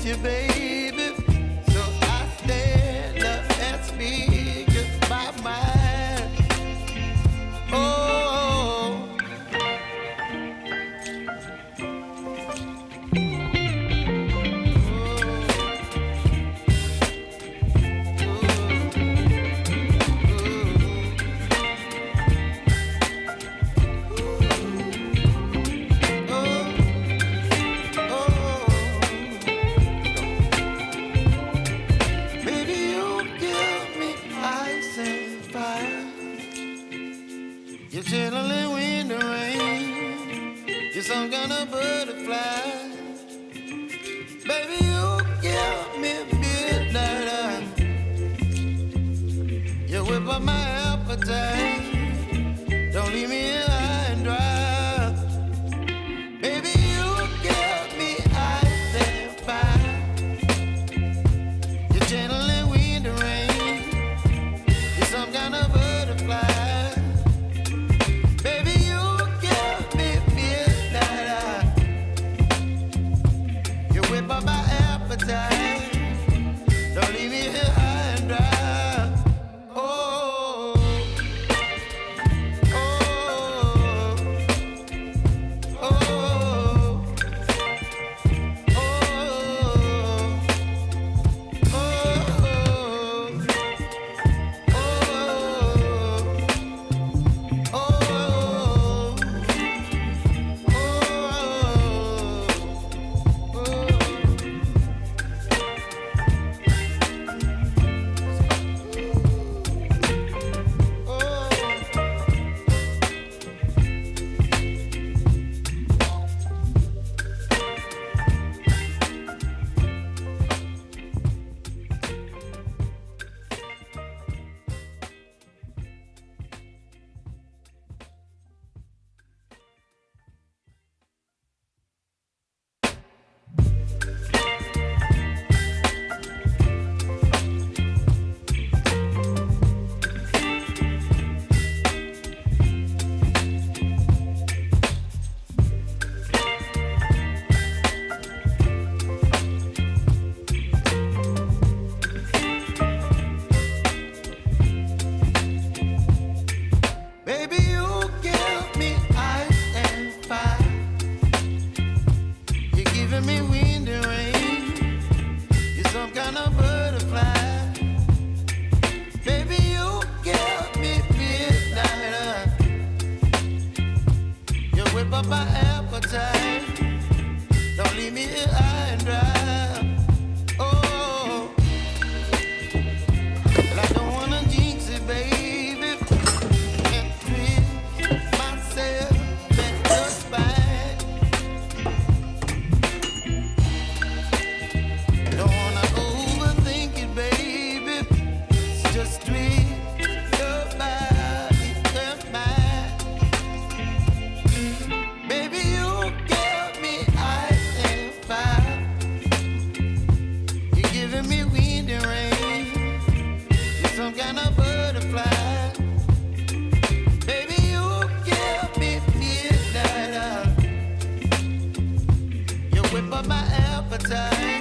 you, baby. So I stand up and speak my mind. Oh. You're chilling when the rain. You're some kind of butterfly. Baby, you give me midnight. You whip up my appetite. Don't leave me here high and dry. Baby, you give me ice and fire. You're channeling wind and rain. You're some kind of butterfly. Don't leave me here high and dry. Oh, oh, oh, oh, Whip up my appetite.